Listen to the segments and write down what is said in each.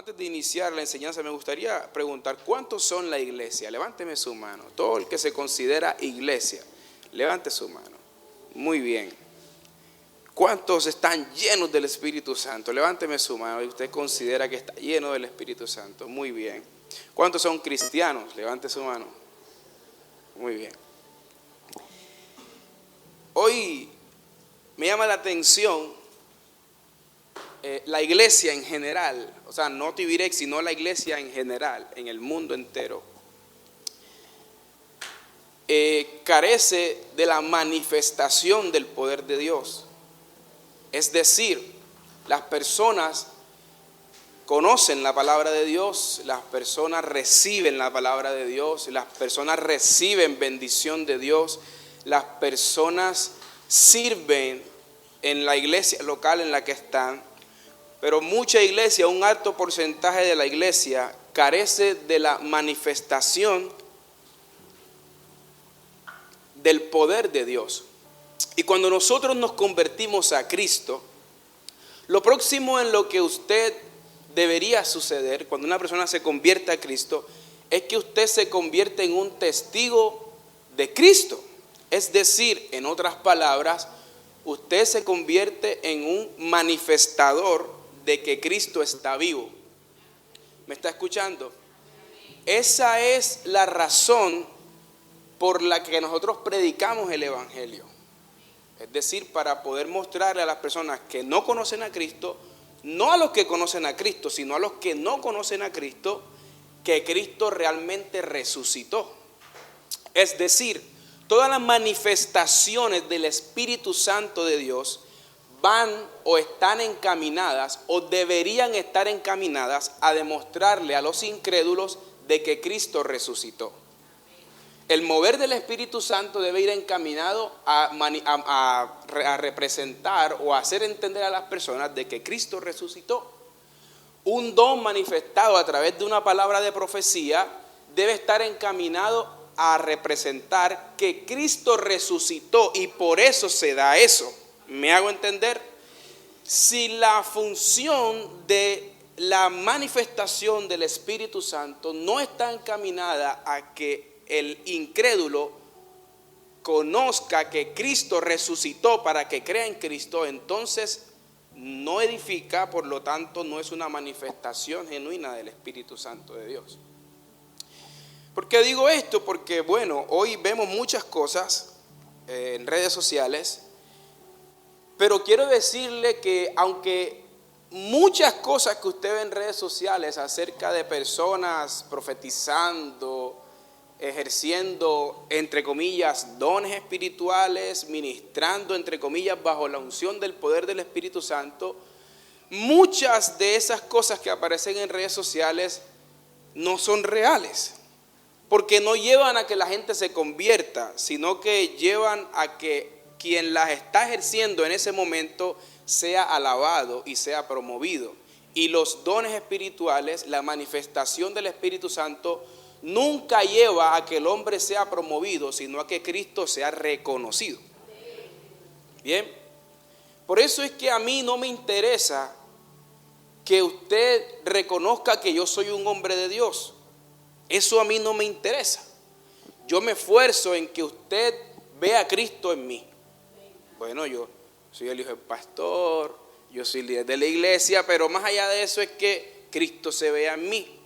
antes de iniciar la enseñanza me gustaría preguntar, ¿cuántos son la iglesia? Levánteme su mano. Todo el que se considera iglesia, levante su mano. Muy bien. ¿Cuántos están llenos del Espíritu Santo? Levánteme su mano y usted considera que está lleno del Espíritu Santo. Muy bien. ¿Cuántos son cristianos? Levante su mano. Muy bien. Hoy me llama la atención la iglesia en general, o sea, no Tibirex, sino la iglesia en general, en el mundo entero, carece de la manifestación del poder de Dios. Es decir, las personas conocen la palabra de Dios, las personas reciben la palabra de Dios, las personas reciben bendición de Dios, las personas sirven en la iglesia local en la que están, pero mucha iglesia, un alto porcentaje de la iglesia carece de la manifestación del poder de Dios. Y cuando nosotros nos convertimos a Cristo, lo próximo en lo que usted debería suceder cuando una persona se convierte a Cristo es que usted se convierte en un testigo de Cristo. Es decir, en otras palabras, usted se convierte en un manifestador de que Cristo está vivo. ¿Me está escuchando? Esa es la razón por la que nosotros predicamos el Evangelio. Es decir, para poder mostrarle a las personas que no conocen a Cristo, no a los que conocen a Cristo, sino a los que no conocen a Cristo, que Cristo realmente resucitó. Es decir, todas las manifestaciones del Espíritu Santo de Dios van o están encaminadas o deberían estar encaminadas a demostrarle a los incrédulos de que Cristo resucitó. El mover del Espíritu Santo debe ir encaminado a representar o a hacer entender a las personas de que Cristo resucitó. Un don manifestado a través de una palabra de profecía debe estar encaminado a representar que Cristo resucitó y por eso se da eso. ¿Me hago entender? Si la función de la manifestación del Espíritu Santo no está encaminada a que el incrédulo conozca que Cristo resucitó para que crea en Cristo, entonces no edifica, por lo tanto no es una manifestación genuina del Espíritu Santo de Dios. ¿Por qué digo esto? Porque bueno, hoy vemos muchas cosas en redes sociales, pero quiero decirle que aunque muchas cosas que usted ve en redes sociales acerca de personas profetizando, ejerciendo, entre comillas, dones espirituales, ministrando, entre comillas, bajo la unción del poder del Espíritu Santo, muchas de esas cosas que aparecen en redes sociales no son reales, porque no llevan a que la gente se convierta, sino que llevan a que quien las está ejerciendo en ese momento sea alabado y sea promovido. Y los dones espirituales, la manifestación del Espíritu Santo, nunca lleva a que el hombre sea promovido, sino a que Cristo sea reconocido. Bien, por eso es que a mí no me interesa que usted reconozca que yo soy un hombre de Dios. Eso a mí no me interesa. Yo me esfuerzo en que usted vea a Cristo en mí. Bueno, yo soy el hijo del pastor, yo soy líder de la iglesia, pero más allá de eso es que Cristo se vea en mí.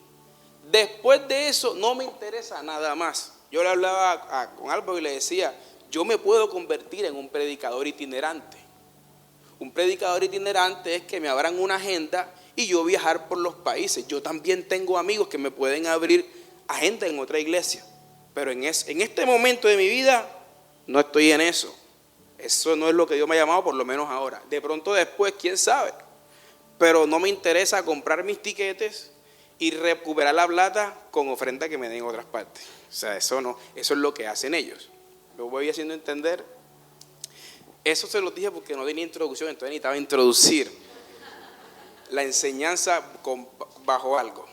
Después de eso no me interesa nada más. Yo le hablaba con Álvaro y le decía, yo me puedo convertir en un predicador itinerante. Un predicador itinerante es que me abran una agenda y yo viajar por los países. Yo también tengo amigos que me pueden abrir agenda en otra iglesia, pero en este momento de mi vida no estoy en eso. Eso no es lo que Dios me ha llamado, por lo menos ahora. De pronto después, quién sabe, pero no me interesa comprar mis tiquetes y recuperar la plata con ofrenda que me den en otras partes. O sea, eso no, eso es lo que hacen ellos. Lo voy haciendo entender. Eso se lo dije porque no tenía introducción, entonces necesitaba introducir la enseñanza bajo algo.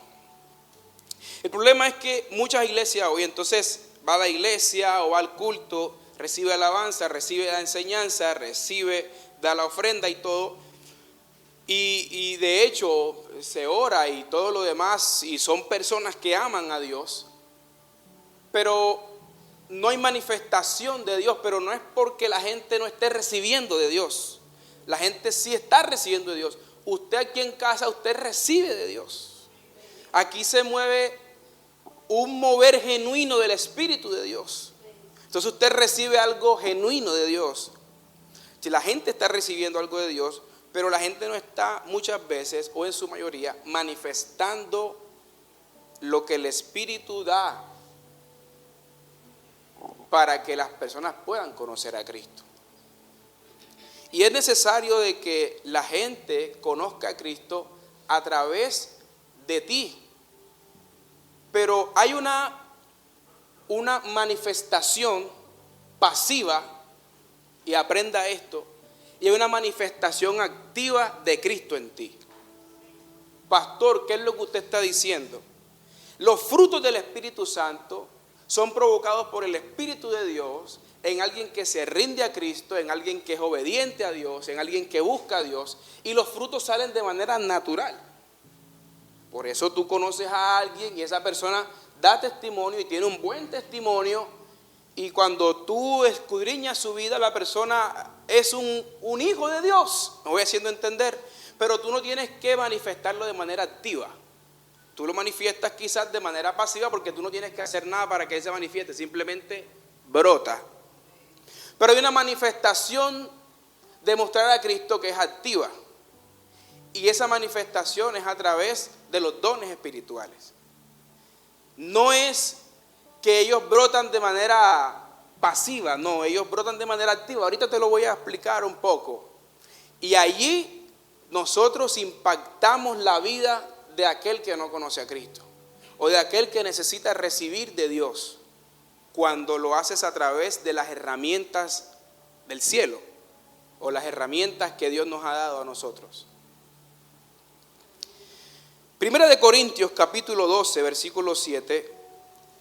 El problema es que muchas iglesias hoy entonces va a la iglesia o va al culto, recibe alabanza, recibe la enseñanza, da la ofrenda y todo, Y de hecho se ora y todo lo demás, y son personas que aman a Dios, pero no hay manifestación de Dios, pero no es porque la gente no esté recibiendo de Dios. La gente sí está recibiendo de Dios. Usted aquí en casa, usted recibe de Dios. Aquí se mueve un mover genuino del Espíritu de Dios. Entonces usted recibe algo genuino de Dios. Si la gente está recibiendo algo de Dios, pero la gente no está muchas veces, o en su mayoría, manifestando lo que el Espíritu da para que las personas puedan conocer a Cristo. Y es necesario de que la gente conozca a Cristo a través de ti. Pero hay una manifestación pasiva, y aprenda esto, y hay una manifestación activa de Cristo en ti. Pastor, ¿qué es lo que usted está diciendo? Los frutos del Espíritu Santo son provocados por el Espíritu de Dios en alguien que se rinde a Cristo, en alguien que es obediente a Dios, en alguien que busca a Dios, y los frutos salen de manera natural. Por eso tú conoces a alguien y esa persona da testimonio y tiene un buen testimonio, y cuando tú escudriñas su vida, la persona es un hijo de Dios. Me voy haciendo entender, pero tú no tienes que manifestarlo de manera activa. Tú lo manifiestas quizás de manera pasiva porque tú no tienes que hacer nada para que él se manifieste, simplemente brota. Pero hay una manifestación de mostrar a Cristo que es activa, y esa manifestación es a través de los dones espirituales. No es que ellos brotan de manera pasiva, no, ellos brotan de manera activa. Ahorita te lo voy a explicar un poco. Y allí nosotros impactamos la vida de aquel que no conoce a Cristo, o de aquel que necesita recibir de Dios, cuando lo haces a través de las herramientas del cielo, o las herramientas que Dios nos ha dado a nosotros. Primera de Corintios capítulo 12, versículo 7,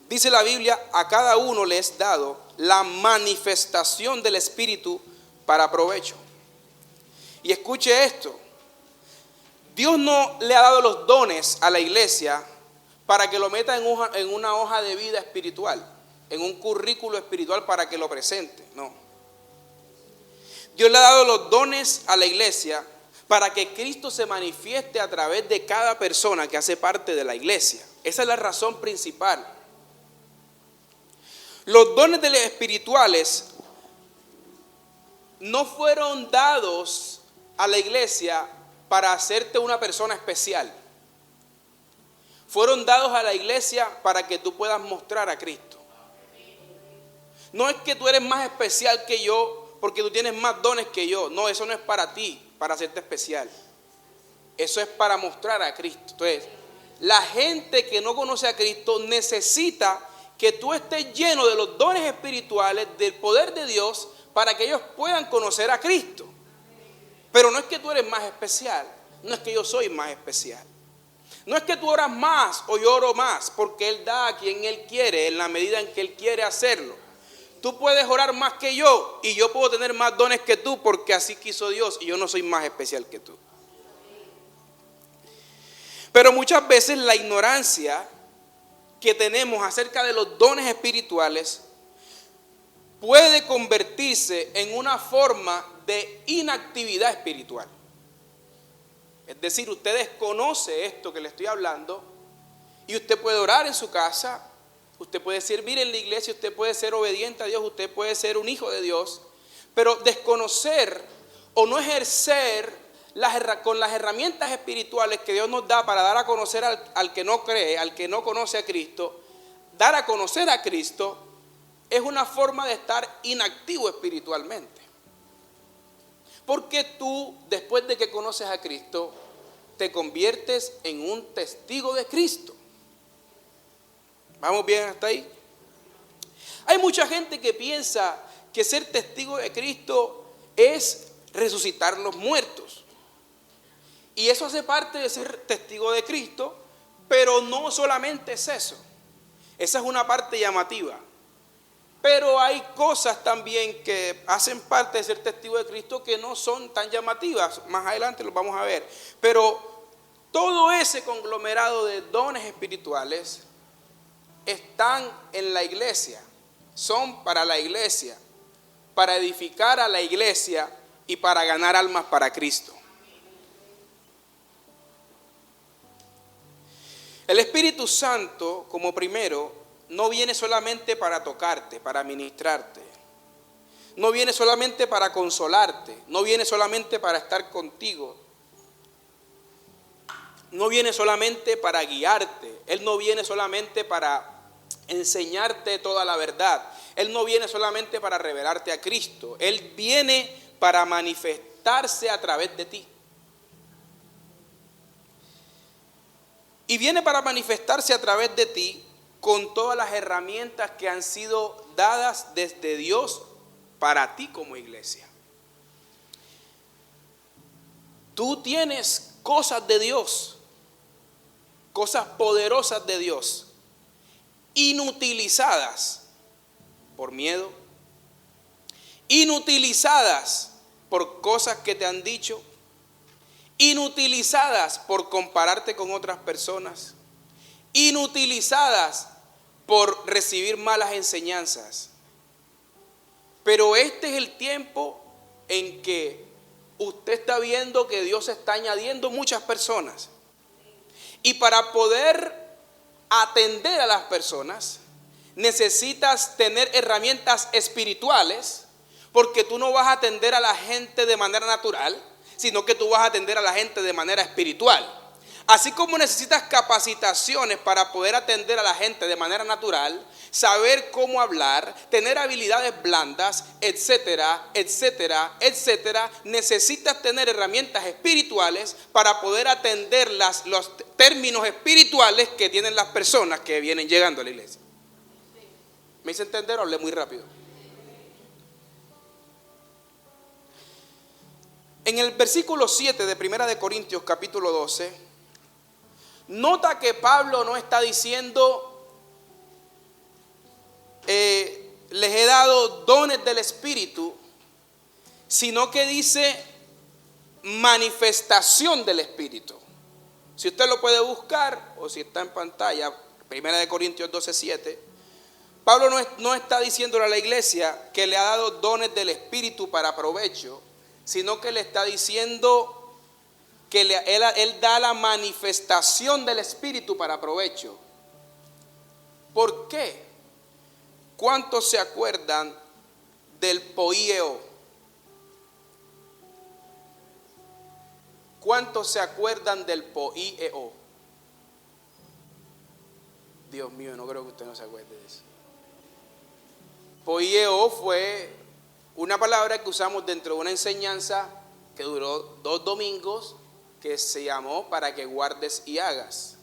dice la Biblia: a cada uno le es dado la manifestación del Espíritu para provecho. Y escuche esto: Dios no le ha dado los dones a la iglesia para que lo meta en una hoja de vida espiritual, en un currículo espiritual para que lo presente. No. Dios le ha dado los dones a la iglesia para que Cristo se manifieste a través de cada persona que hace parte de la iglesia. Esa es la razón principal. Los dones espirituales no fueron dados a la iglesia para hacerte una persona especial. Fueron dados a la iglesia para que tú puedas mostrar a Cristo. No es que tú eres más especial que yo porque tú tienes más dones que yo. No, eso no es para ti, para hacerte especial. Eso es para mostrar a Cristo. Entonces, la gente que no conoce a Cristo necesita que tú estés lleno de los dones espirituales, del poder de Dios, para que ellos puedan conocer a Cristo. Pero no es que tú eres más especial, no es que yo soy más especial. No es que tú oras más o yo oro más, porque Él da a quien Él quiere, en la medida en que Él quiere hacerlo. Tú puedes orar más que yo y yo puedo tener más dones que tú, porque así quiso Dios, y yo no soy más especial que tú. Pero muchas veces la ignorancia que tenemos acerca de los dones espirituales puede convertirse en una forma de inactividad espiritual. Es decir, usted desconoce esto que le estoy hablando, y usted puede orar en su casa, usted puede servir en la iglesia, usted puede ser obediente a Dios, usted puede ser un hijo de Dios, pero desconocer o no ejercer con las herramientas espirituales que Dios nos da para dar a conocer al que no cree, al que no conoce a Cristo, dar a conocer a Cristo, es una forma de estar inactivo espiritualmente. Porque tú, después de que conoces a Cristo, te conviertes en un testigo de Cristo. ¿Vamos bien hasta ahí? Hay mucha gente que piensa que ser testigo de Cristo es resucitar los muertos. Y eso hace parte de ser testigo de Cristo, pero no solamente es eso. Esa es una parte llamativa. Pero hay cosas también que hacen parte de ser testigo de Cristo que no son tan llamativas. Más adelante los vamos a ver. Pero todo ese conglomerado de dones espirituales están en la iglesia. Son para la iglesia, para edificar a la iglesia y para ganar almas para Cristo. El Espíritu Santo, como primero, no viene solamente para tocarte, para ministrarte. No viene solamente para consolarte. No viene solamente para estar contigo. No viene solamente para guiarte. Él no viene solamente para enseñarte toda la verdad. Él no viene solamente para revelarte a Cristo. Él viene para manifestarse a través de ti. Y viene para manifestarse a través de ti con todas las herramientas que han sido dadas desde Dios para ti como iglesia. Tú tienes cosas de Dios, cosas poderosas de Dios, inutilizadas por miedo, inutilizadas por cosas que te han dicho, inutilizadas por compararte con otras personas, inutilizadas por recibir malas enseñanzas. Pero este es el tiempo en que usted está viendo que Dios está añadiendo muchas personas. Y para poder atender a las personas, necesitas tener herramientas espirituales, porque tú no vas a atender a la gente de manera natural, sino que tú vas a atender a la gente de manera espiritual. Así como necesitas capacitaciones para poder atender a la gente de manera natural, saber cómo hablar, tener habilidades blandas, etcétera, etcétera, etcétera, necesitas tener herramientas espirituales para poder atender los términos espirituales que tienen las personas que vienen llegando a la iglesia. ¿Me hice entender o hablé muy rápido? En el versículo 7 de 1 Corintios capítulo 12, nota que Pablo no está diciendo, les he dado dones del Espíritu, sino que dice manifestación del Espíritu. Si usted lo puede buscar, o si está en pantalla, 1 Corintios 12:7, Pablo no está diciéndole a la iglesia que le ha dado dones del Espíritu para provecho, sino que le está diciendo que él da la manifestación del Espíritu para provecho. ¿Por qué? ¿Cuántos se acuerdan del poieo? ¿Cuántos se acuerdan del poieo? Dios mío, no creo que usted no se acuerde de eso. Poieo fue una palabra que usamos dentro de una enseñanza que duró 2 domingos, que se llamó para que guardes y hagas.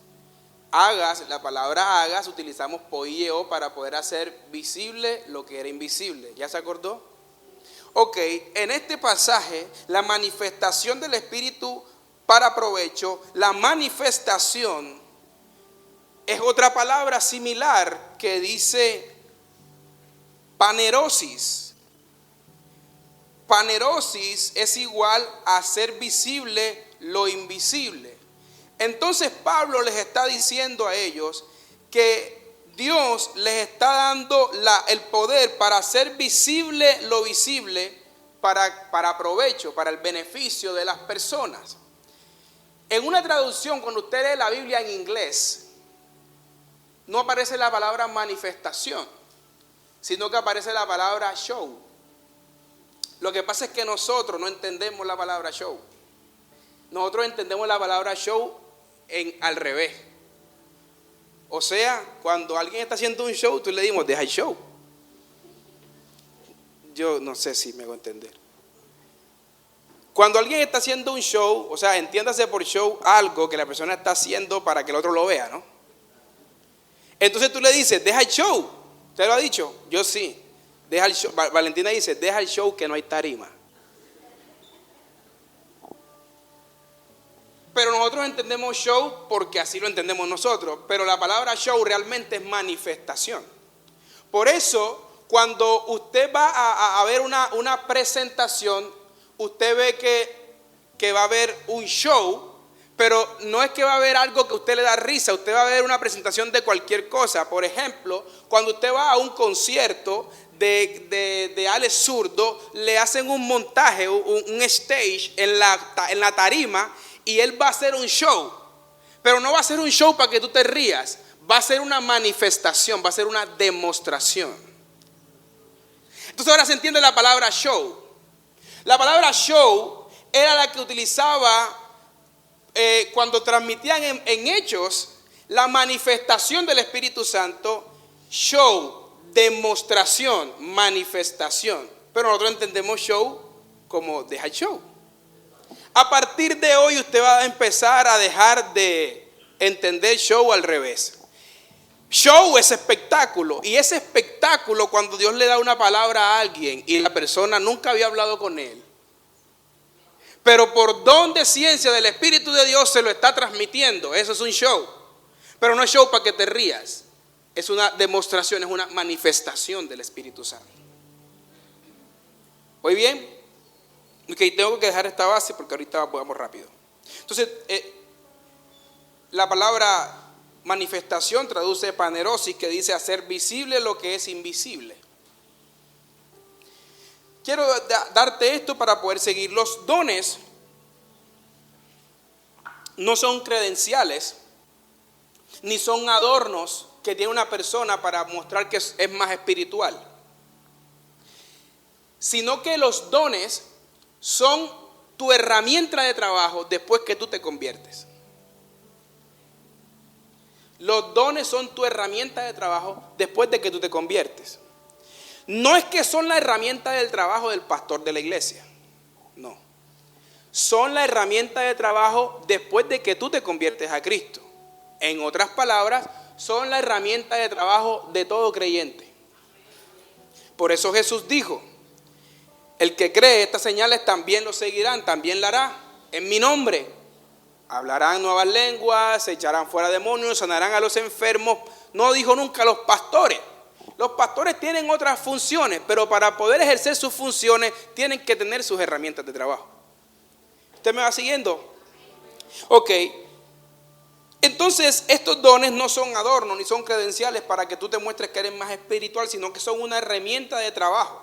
Hagas, la palabra hagas, utilizamos poieo para poder hacer visible lo que era invisible. ¿Ya se acordó? Ok, en este pasaje, la manifestación del Espíritu para provecho, la manifestación es otra palabra similar que dice panerosis. Panerosis es igual a hacer visible lo invisible. Entonces Pablo les está diciendo a ellos que Dios les está dando el poder para hacer visible lo visible para provecho, para el beneficio de las personas. En una traducción, cuando usted lee la Biblia en inglés, no aparece la palabra manifestación, sino que aparece la palabra show. Lo que pasa es que nosotros no entendemos la palabra show. Nosotros entendemos la palabra show al revés. O sea, cuando alguien está haciendo un show, tú le decimos, deja el show. Yo no sé si me hago entender. Cuando alguien está haciendo un show, o sea, entiéndase por show algo que la persona está haciendo para que el otro lo vea, ¿no? Entonces tú le dices, deja el show. ¿Usted lo ha dicho? Yo sí. Deja el show. Valentina dice, deja el show que no hay tarima. Pero nosotros entendemos show porque así lo entendemos nosotros. Pero la palabra show realmente es manifestación. Por eso, cuando usted va a ver una presentación, usted ve que va a haber un show, pero no es que va a haber algo que a usted le da risa, usted va a ver una presentación de cualquier cosa. Por ejemplo, cuando usted va a un concierto de Alex Zurdo, le hacen un montaje, un stage en la tarima, y él va a hacer un show. Pero no va a ser un show para que tú te rías, va a ser una manifestación, va a ser una demostración. Entonces ahora se entiende la palabra show. La palabra show era la que utilizaba cuando transmitían en Hechos la manifestación del Espíritu Santo. Show, demostración, manifestación. Pero nosotros entendemos show como dejar show. A partir de hoy usted va a empezar a dejar de entender show al revés. Show es espectáculo, y ese espectáculo, cuando Dios le da una palabra a alguien y la persona nunca había hablado con él, pero por don de ciencia del Espíritu de Dios se lo está transmitiendo, eso es un show. Pero no es show para que te rías, es una demostración, es una manifestación del Espíritu Santo. ¿Oye bien? Ok, tengo que dejar esta base porque ahorita vamos rápido. Entonces, la palabra manifestación traduce panerosis, que dice hacer visible lo que es invisible. Quiero darte esto para poder seguir. Los dones no son credenciales, ni son adornos que tiene una persona para mostrar que es más espiritual, sino que los dones son tu herramienta de trabajo después que tú te conviertes. Los dones son tu herramienta de trabajo después de que tú te conviertes. No es que son la herramienta del trabajo del pastor de la iglesia. No. Son la herramienta de trabajo después de que tú te conviertes a Cristo. En otras palabras, son la herramienta de trabajo de todo creyente. Por eso Jesús dijo: el que cree, estas señales también lo seguirán, también la hará en mi nombre. Hablarán nuevas lenguas, se echarán fuera demonios, sanarán a los enfermos. No dijo nunca los pastores. Los pastores tienen otras funciones, pero para poder ejercer sus funciones tienen que tener sus herramientas de trabajo. ¿Usted me va siguiendo? Ok. Entonces, estos dones no son adornos ni son credenciales para que tú te muestres que eres más espiritual, sino que son una herramienta de trabajo.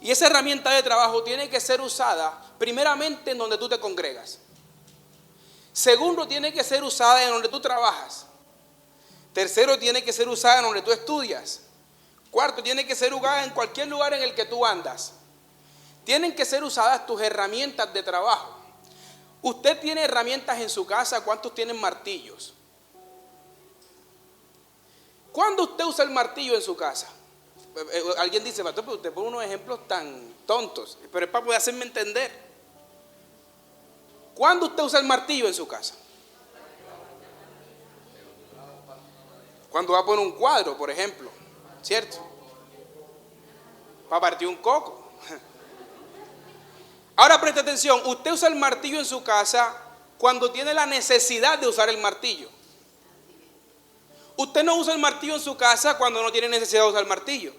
Y esa herramienta de trabajo tiene que ser usada primeramente en donde tú te congregas. Segundo, tiene que ser usada en donde tú trabajas. Tercero, tiene que ser usada en donde tú estudias. Cuarto, tiene que ser usada en cualquier lugar en el que tú andas. Tienen que ser usadas tus herramientas de trabajo. Usted tiene herramientas en su casa. ¿Cuántos tienen martillos? ¿Cuándo usted usa el martillo en su casa? Alguien dice: pastor, pero usted pone unos ejemplos tan tontos. Pero es para poder hacerme entender. ¿Cuándo usted usa el martillo en su casa? Cuando va a poner un cuadro, por ejemplo, ¿cierto? Para partir un coco. Ahora preste atención, usted usa el martillo en su casa cuando tiene la necesidad de usar el martillo. Usted no usa el martillo en su casa cuando no tiene necesidad de usar el martillo.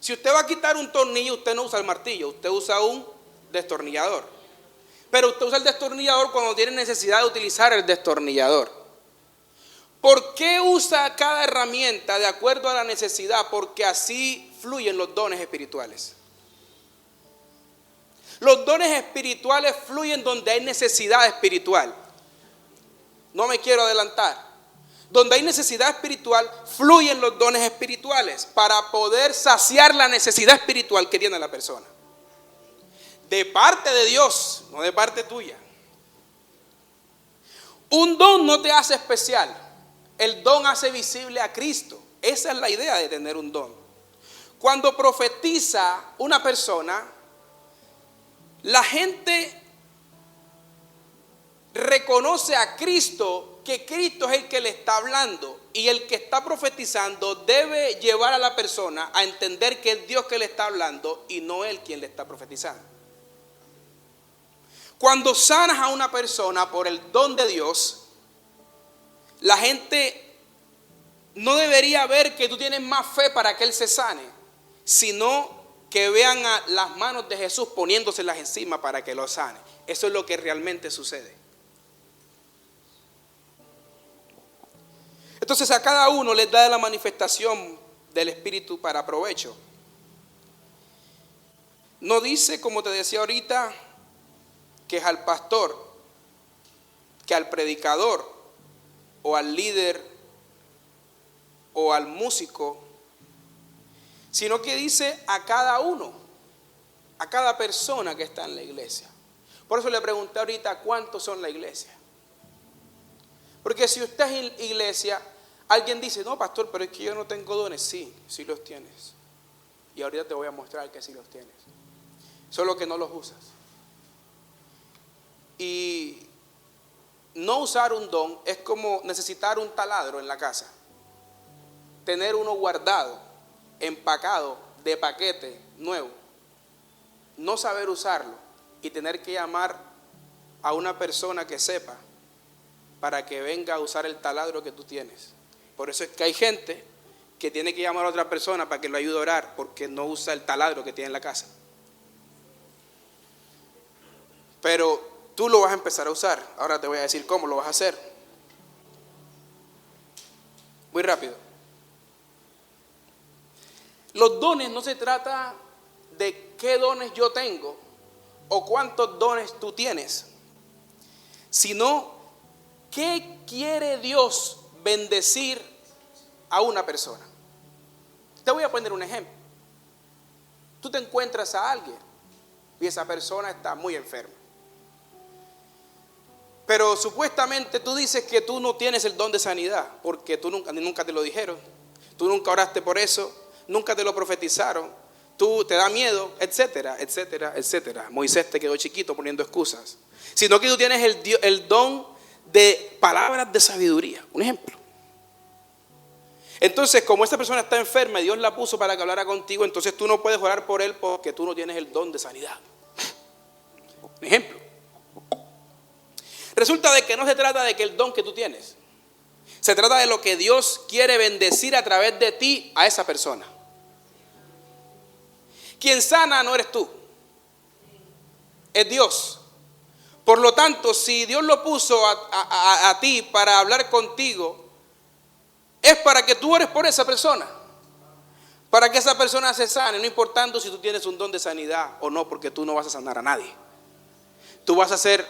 Si usted va a quitar un tornillo, usted no usa el martillo, usted usa un destornillador. Pero usted usa el destornillador cuando tiene necesidad de utilizar el destornillador. ¿Por qué usa cada herramienta de acuerdo a la necesidad? Porque así fluyen los dones espirituales. Los dones espirituales fluyen donde hay necesidad espiritual. No me quiero adelantar. Donde hay necesidad espiritual, fluyen los dones espirituales para poder saciar la necesidad espiritual que tiene la persona. De parte de Dios, no de parte tuya. Un don no te hace especial. El don hace visible a Cristo. Esa es la idea de tener un don. Cuando profetiza una persona, la gente reconoce a Cristo, que Cristo es el que le está hablando, y el que está profetizando debe llevar a la persona a entender que es Dios que le está hablando y no él quien le está profetizando. Cuando sanas a una persona por el don de Dios, la gente no debería ver que tú tienes más fe para que Él se sane, sino que vean a las manos de Jesús poniéndoselas encima para que lo sane. Eso es lo que realmente sucede. Entonces a cada uno les da la manifestación del Espíritu para provecho. No dice, como te decía ahorita, que es al pastor, que al predicador, o al líder, o al músico, sino que dice a cada uno, a cada persona que está en la iglesia. Por eso le pregunté ahorita cuántos son la iglesia. Porque si usted es iglesia, alguien dice, no, pastor, pero es que yo no tengo dones. Sí, sí los tienes. Y ahorita te voy a mostrar que sí los tienes. Solo que no los usas. Y no usar un don es como necesitar un taladro en la casa. Tener uno guardado, empacado, de paquete, nuevo. No saber usarlo y tener que llamar a una persona que sepa para que venga a usar el taladro que tú tienes. Por eso es que hay gente que tiene que llamar a otra persona para que lo ayude a orar, porque no usa el taladro que tiene en la casa. Pero tú lo vas a empezar a usar. Ahora te voy a decir cómo lo vas a hacer. Muy rápido. Los dones no se trata de qué dones yo tengo o cuántos dones tú tienes, sino qué quiere Dios bendecir a una persona. Te voy a poner un ejemplo. Tú te encuentras a alguien y esa persona está muy enferma. Pero supuestamente tú dices que tú no tienes el don de sanidad, porque tú nunca te lo dijeron, tú nunca oraste por eso, nunca te lo profetizaron, tú te da miedo, etcétera, etcétera, etcétera. Moisés te quedó chiquito poniendo excusas. Sino que tú tienes el don de palabras de sabiduría, un ejemplo. Entonces, como esta persona está enferma y Dios la puso para que hablara contigo, entonces tú no puedes orar por él porque tú no tienes el don de sanidad. Un ejemplo. Resulta de que no se trata de que el don que tú tienes, se trata de lo que Dios quiere bendecir a través de ti a esa persona. Quien sana no eres tú, es Dios. Por lo tanto, si Dios lo puso a ti para hablar contigo, es para que tú ores por esa persona, para que esa persona se sane, no importando si tú tienes un don de sanidad o no, porque tú no vas a sanar a nadie. Tú vas a ser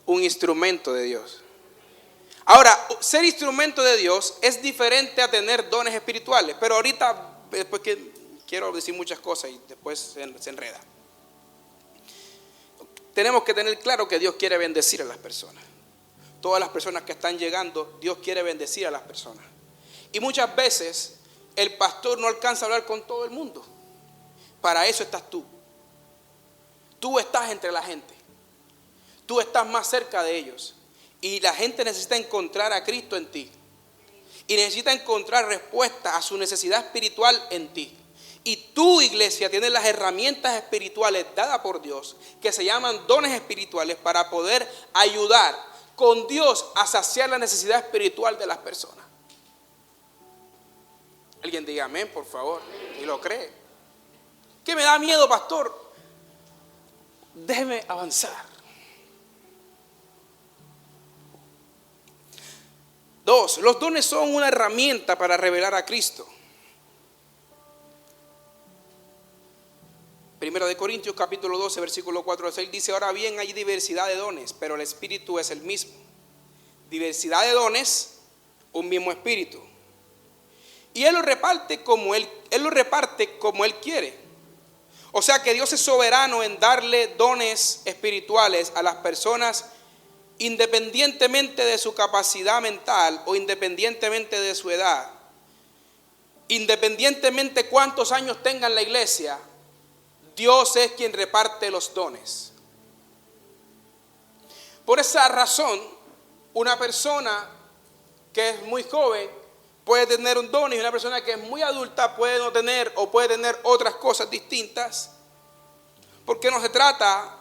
un instrumento de Dios. Ahora, ser instrumento de Dios es diferente a tener dones espirituales, pero ahorita, después que quiero decir muchas cosas y después se enreda. Tenemos que tener claro que Dios quiere bendecir a las personas. Todas las personas que están llegando, Dios quiere bendecir a las personas. Y muchas veces el pastor no alcanza a hablar con todo el mundo. Para eso estás tú. Tú estás entre la gente. Tú estás más cerca de ellos. Y la gente necesita encontrar a Cristo en ti. Y necesita encontrar respuesta a su necesidad espiritual en ti. Y tu iglesia tiene las herramientas espirituales dadas por Dios, que se llaman dones espirituales, para poder ayudar con Dios a saciar la necesidad espiritual de las personas. Alguien diga amén, por favor, y lo cree. ¿Qué me da miedo, pastor? Déjeme avanzar. 2. Los dones son una herramienta para revelar a Cristo. 1 Corintios capítulo 12, versículo 4 al 6 dice: ahora bien, hay diversidad de dones, pero el Espíritu es el mismo. Diversidad de dones, un mismo Espíritu. Y Él lo reparte como Él quiere. O sea que Dios es soberano en darle dones espirituales a las personas, independientemente de su capacidad mental o independientemente de su edad, independientemente cuántos años tenga en la iglesia. Dios es quien reparte los dones. Por esa razón, una persona que es muy joven puede tener un don, y una persona que es muy adulta puede no tener, o puede tener otras cosas distintas, porque no se trata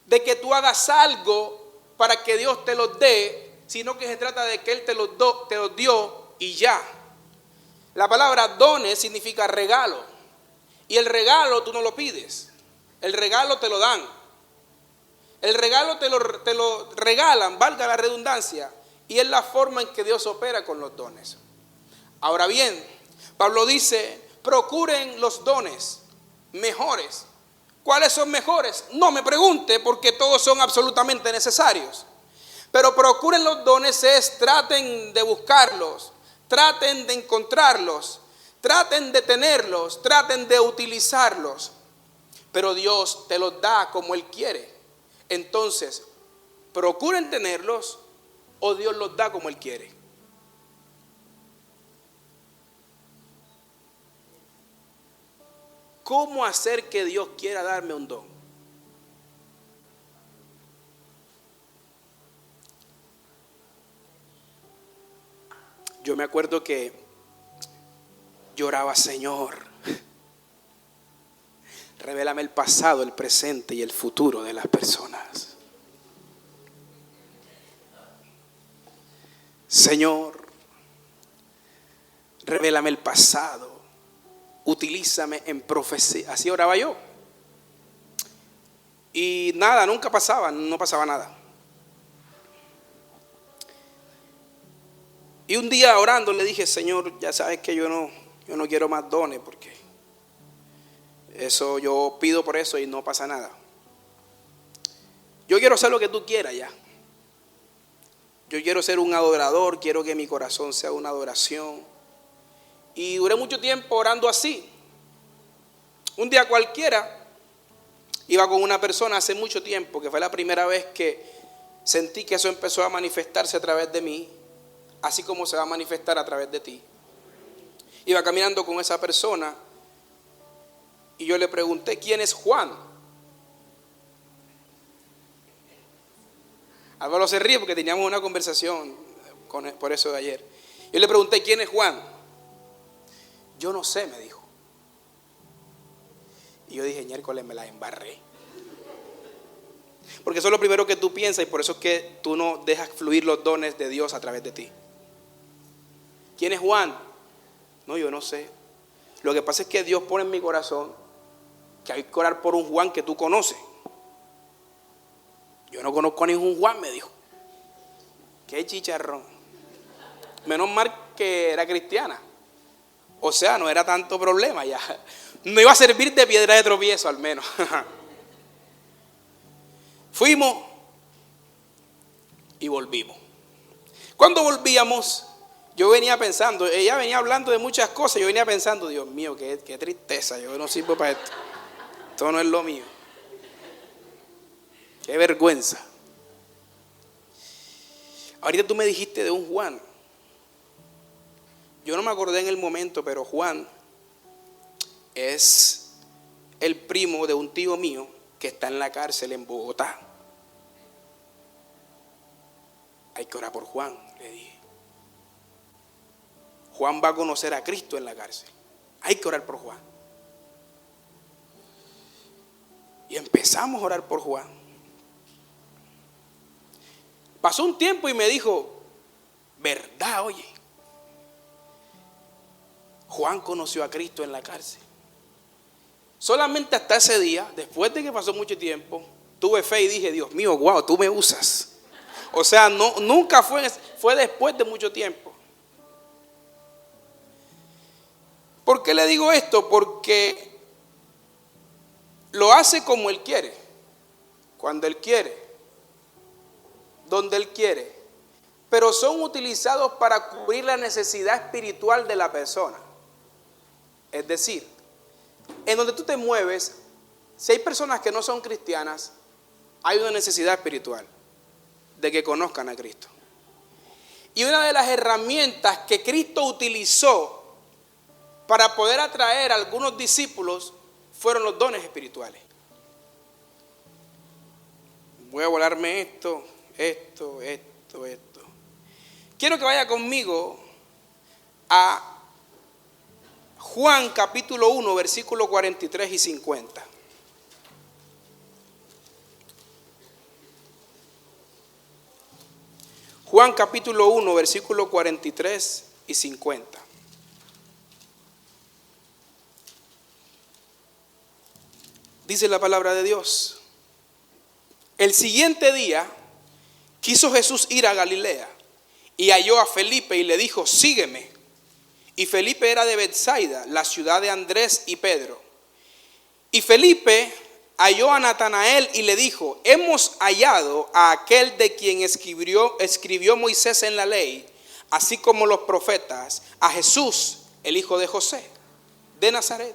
de que tú hagas algo para que Dios te los dé, sino que se trata de que Él te los dio y ya. La palabra dones significa regalo. Y el regalo tú no lo pides. El regalo te lo dan. El regalo te lo regalan, valga la redundancia. Y es la forma en que Dios opera con los dones. Ahora bien, Pablo dice, procuren los dones mejores. ¿Cuáles son mejores? No me pregunte, porque todos son absolutamente necesarios. Pero procuren los dones, traten de buscarlos, traten de encontrarlos, traten de tenerlos, traten de utilizarlos. Pero Dios te los da como Él quiere. Entonces, procuren tenerlos o Dios los da como Él quiere. ¿Cómo hacer que Dios quiera darme un don? Yo me acuerdo que lloraba, Señor, revélame el pasado, el presente y el futuro de las personas. Señor, revélame el pasado, utilízame en profecía. Así oraba yo. Y nada, nunca pasaba, no pasaba nada. Y un día orando le dije, Señor, ya sabes que yo no quiero más dones, porque eso yo pido por eso y no pasa nada. Yo quiero hacer lo que tú quieras ya. Yo quiero ser un adorador, quiero que mi corazón sea una adoración. Y duré mucho tiempo orando así. Un día cualquiera iba con una persona hace mucho tiempo, que fue la primera vez que sentí que eso empezó a manifestarse a través de mí, así como se va a manifestar a través de ti. Iba caminando con esa persona y yo le pregunté, ¿quién es Juan? Álvaro se ríe porque teníamos una conversación por eso de ayer. Yo le pregunté, ¿quién es Juan? Yo no sé, me dijo. Y yo dije, miércoles, me la embarré. Porque eso es lo primero que tú piensas y por eso es que tú no dejas fluir los dones de Dios a través de ti. ¿Quién es Juan? No, yo no sé. Lo que pasa es que Dios pone en mi corazón que hay que orar por un Juan que tú conoces. Yo no conozco a ningún Juan, me dijo. Qué chicharrón. Menos mal que era cristiana. O sea, no era tanto problema ya. No iba a servir de piedra de tropiezo al menos. Fuimos y volvimos. Cuando volvíamos, yo venía pensando, ella venía hablando de muchas cosas, yo venía pensando, Dios mío, qué tristeza, yo no sirvo para esto. Esto no es lo mío. Qué vergüenza. Ahorita tú me dijiste de un Juan. Yo no me acordé en el momento, pero Juan es el primo de un tío mío que está en la cárcel en Bogotá. Hay que orar por Juan, le dije. Juan va a conocer a Cristo en la cárcel. Hay que orar por Juan. Y empezamos a orar por Juan. Pasó un tiempo y me dijo, ¿verdad? Oye, Juan conoció a Cristo en la cárcel. Solamente hasta ese día, después de que pasó mucho tiempo, tuve fe y dije, Dios mío, wow, tú me usas. O sea, nunca fue después de mucho tiempo. ¿Por qué le digo esto? Porque lo hace como Él quiere, cuando Él quiere, donde Él quiere. Pero son utilizados para cubrir la necesidad espiritual de la persona. Es decir, en donde tú te mueves, si hay personas que no son cristianas, hay una necesidad espiritual de que conozcan a Cristo. Y una de las herramientas que Cristo utilizó para poder atraer a algunos discípulos fueron los dones espirituales. Voy a volarme esto. Quiero que vaya conmigo a Juan capítulo 1, versículos 43 y 50. Juan capítulo 1, versículos 43 y 50. Dice la palabra de Dios. El siguiente día quiso Jesús ir a Galilea y halló a Felipe y le dijo: sígueme. Y Felipe era de Betsaida, la ciudad de Andrés y Pedro. Y Felipe halló a Natanael y le dijo: hemos hallado a aquel de quien escribió Moisés en la ley, así como los profetas, a Jesús, el hijo de José, de Nazaret.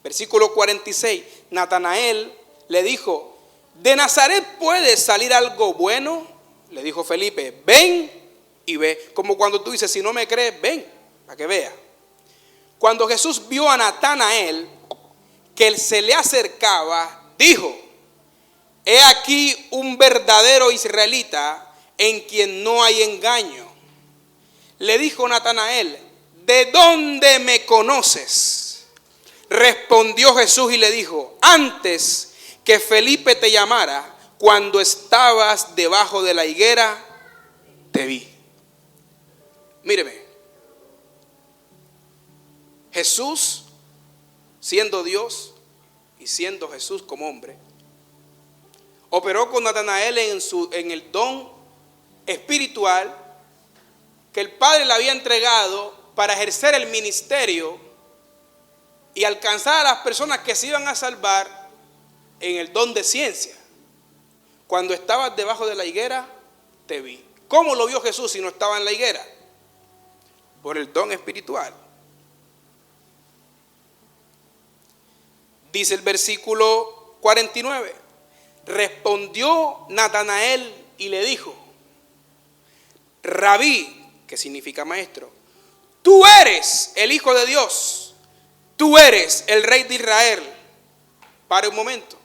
Versículo 46, Natanael le dijo: ¿de Nazaret puede salir algo bueno? Le dijo Felipe: ven y ve. Como cuando tú dices: si no me crees, ven, para que vea. Cuando Jesús vio a Natanael, que él se le acercaba, dijo: he aquí un verdadero israelita en quien no hay engaño. Le dijo Natanael: ¿de dónde me conoces? Respondió Jesús y le dijo: antes que Felipe te llamara, cuando estabas debajo de la higuera, te vi. Míreme, Jesús, siendo Dios y siendo Jesús como hombre, operó con Natanael en el don espiritual que el Padre le había entregado para ejercer el ministerio y alcanzar a las personas que se iban a salvar en el don de ciencia. Cuando estabas debajo de la higuera, te vi. ¿Cómo lo vio Jesús si no estaba en la higuera? Por el don espiritual. Dice el versículo 49. Respondió Natanael y le dijo: Rabí, que significa maestro, tú eres el Hijo de Dios. Tú eres el Rey de Israel. Para un momento.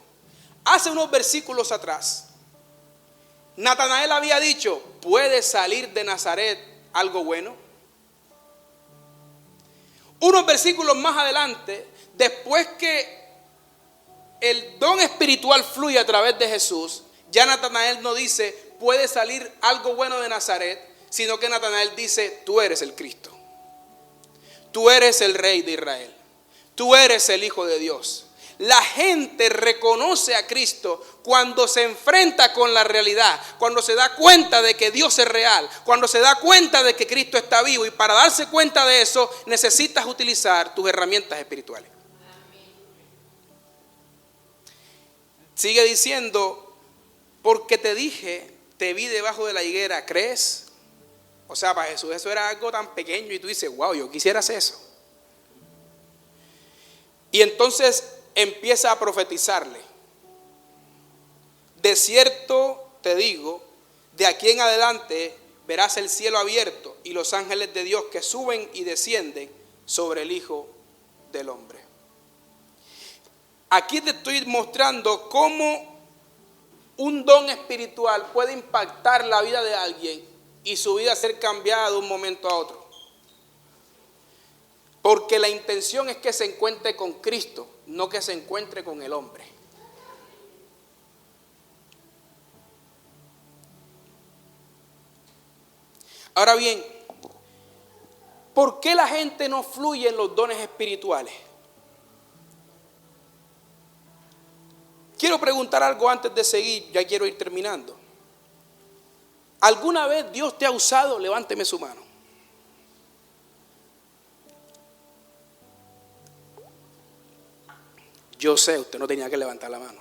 Hace unos versículos atrás, Natanael había dicho: ¿puede salir de Nazaret algo bueno? Unos versículos más adelante, después que el don espiritual fluye a través de Jesús, ya Natanael no dice: ¿puede salir algo bueno de Nazaret? Sino que Natanael dice: tú eres el Cristo. Tú eres el Rey de Israel. Tú eres el Hijo de Dios. La gente reconoce a Cristo cuando se enfrenta con la realidad, cuando se da cuenta de que Dios es real, cuando se da cuenta de que Cristo está vivo. Y para darse cuenta de eso, necesitas utilizar tus herramientas espirituales. Sigue diciendo: porque te dije, te vi debajo de la higuera, ¿crees? O sea, para Jesús eso era algo tan pequeño y tú dices: wow, yo quisiera hacer eso. Y entonces empieza a profetizarle: de cierto te digo, de aquí en adelante verás el cielo abierto y los ángeles de Dios que suben y descienden sobre el Hijo del Hombre. Aquí te estoy mostrando cómo un don espiritual puede impactar la vida de alguien y su vida ser cambiada de un momento a otro. Porque la intención es que se encuentre con Cristo, no que se encuentre con el hombre. Ahora bien, ¿por qué la gente no fluye en los dones espirituales? Quiero preguntar algo antes de seguir, ya quiero ir terminando. ¿Alguna vez Dios te ha usado? Levánteme su mano. Yo sé, usted no tenía que levantar la mano.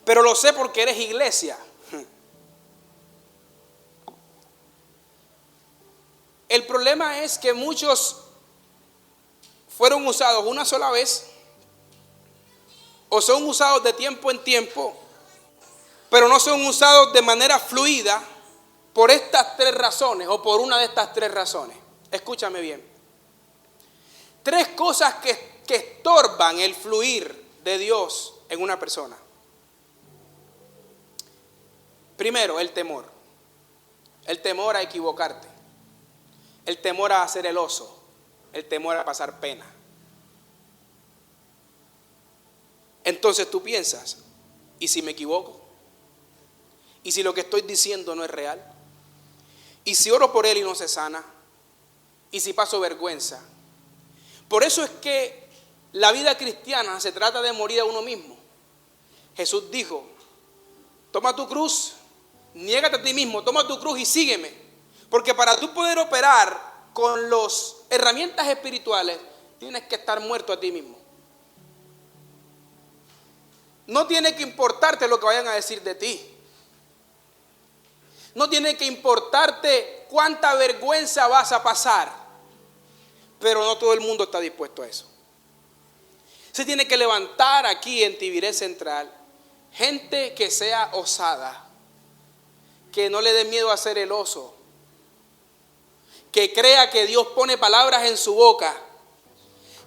Pero lo sé porque eres iglesia. El problema es que muchos fueron usados una sola vez o son usados de tiempo en tiempo, pero no son usados de manera fluida por estas tres razones o por una de estas tres razones. Escúchame bien. Tres cosas que estorban el fluir de Dios en una persona. Primero, el temor. El temor a equivocarte. El temor a hacer el oso. El temor a pasar pena. Entonces tú piensas: ¿y si me equivoco? ¿Y si lo que estoy diciendo no es real? ¿Y si oro por él y no se sana? ¿Y si paso vergüenza? Por eso es que La vida cristiana se trata de morir a uno mismo. Jesús dijo, toma tu cruz, niégate a ti mismo, toma tu cruz y sígueme. Porque para tú poder operar con las herramientas espirituales, tienes que estar muerto a ti mismo. No tiene que importarte lo que vayan a decir de ti. No tiene que importarte cuánta vergüenza vas a pasar. Pero no todo el mundo está dispuesto a eso. Se tiene que levantar aquí en Tibiré Central gente que sea osada, que no le dé miedo a ser el oso, que crea que Dios pone palabras en su boca,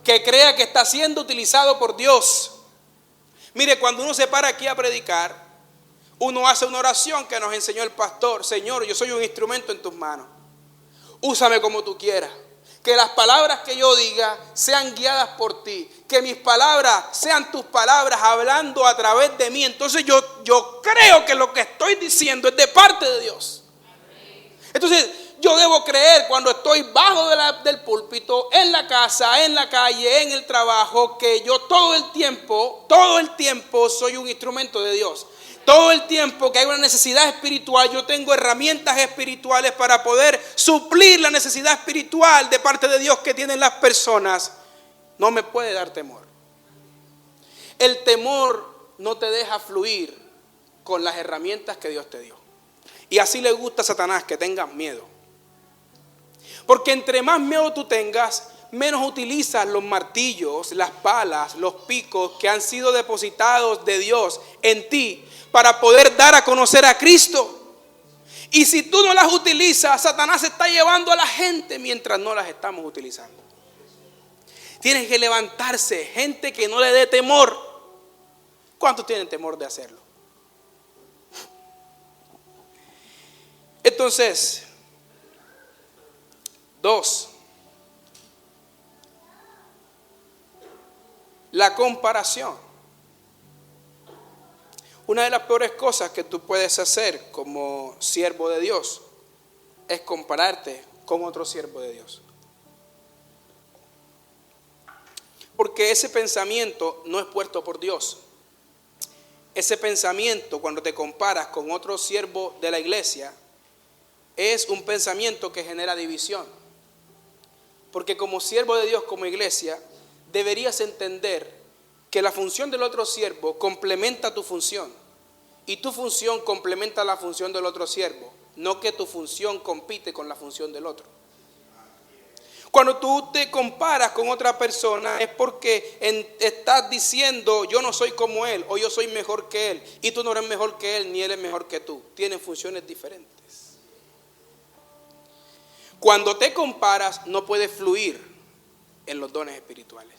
que crea que está siendo utilizado por Dios. Mire, cuando uno se para aquí a predicar, uno hace una oración que nos enseñó el pastor. Señor, yo soy un instrumento en tus manos. Úsame como tú quieras. Que las palabras que yo diga sean guiadas por ti. Que mis palabras sean tus palabras hablando a través de mí. Entonces yo creo que lo que estoy diciendo es de parte de Dios. Entonces yo debo creer cuando estoy bajo del púlpito, en la casa, en la calle, en el trabajo, que yo todo el tiempo soy un instrumento de Dios. Todo el tiempo que hay una necesidad espiritual, yo tengo herramientas espirituales para poder suplir la necesidad espiritual de parte de Dios que tienen las personas. No me puede dar temor. El temor no te deja fluir con las herramientas que Dios te dio. Y así le gusta a Satanás que tengas miedo. Porque entre más miedo tú tengas, menos utilizas los martillos, las palas, los picos que han sido depositados de Dios en ti para poder dar a conocer a Cristo. Y si tú no las utilizas, Satanás está llevando a la gente mientras no las estamos utilizando. Tienes que levantarse, gente que no le dé temor. ¿Cuántos tienen temor de hacerlo? Entonces, 2. La comparación. Una de las peores cosas que tú puedes hacer como siervo de Dios es compararte con otro siervo de Dios. Porque ese pensamiento no es puesto por Dios. Ese pensamiento, cuando te comparas con otro siervo de la iglesia, es un pensamiento que genera división. Porque como siervo de Dios, como iglesia, deberías entender que la función del otro siervo complementa tu función y tu función complementa la función del otro siervo, no que tu función compite con la función del otro. Cuando tú te comparas con otra persona es porque estás diciendo yo no soy como él o yo soy mejor que él, y tú no eres mejor que él ni él es mejor que tú. Tienen funciones diferentes. Cuando te comparas no puedes fluir en los dones espirituales.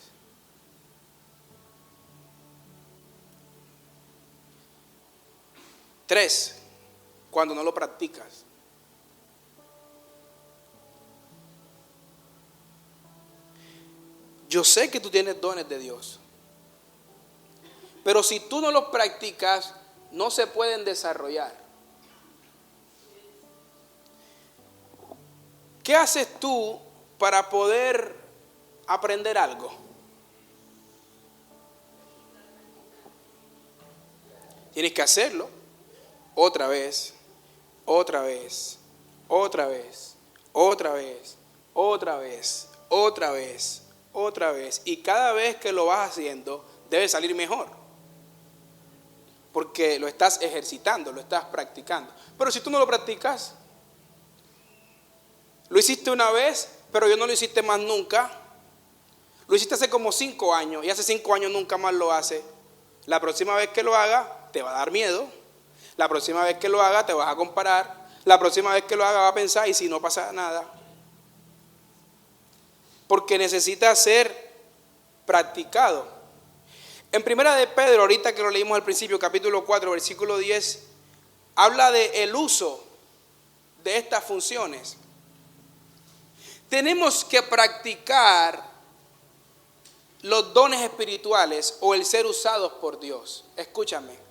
3, cuando no lo practicas. Yo sé que tú tienes dones de Dios, pero si tú no los practicas, no se pueden desarrollar. ¿Qué haces tú para poder aprender algo? Tienes que hacerlo otra vez, otra vez, otra vez, otra vez, otra vez, otra vez, otra vez. Y cada vez que lo vas haciendo, debe salir mejor. Porque lo estás ejercitando, lo estás practicando. Pero si tú no lo practicas, lo hiciste una vez, pero yo no lo hiciste más nunca. Lo hiciste hace como 5 años y hace 5 años nunca más lo hace. La próxima vez que lo haga, te va a dar miedo. La próxima vez que lo haga, te vas a comparar. La próxima vez que lo haga, va a pensar, y si no pasa nada. Porque necesita ser practicado. En Primera de Pedro, ahorita que lo leímos al principio, capítulo 4, versículo 10, habla de el uso de estas funciones. Tenemos que practicar los dones espirituales o el ser usados por Dios. Escúchame,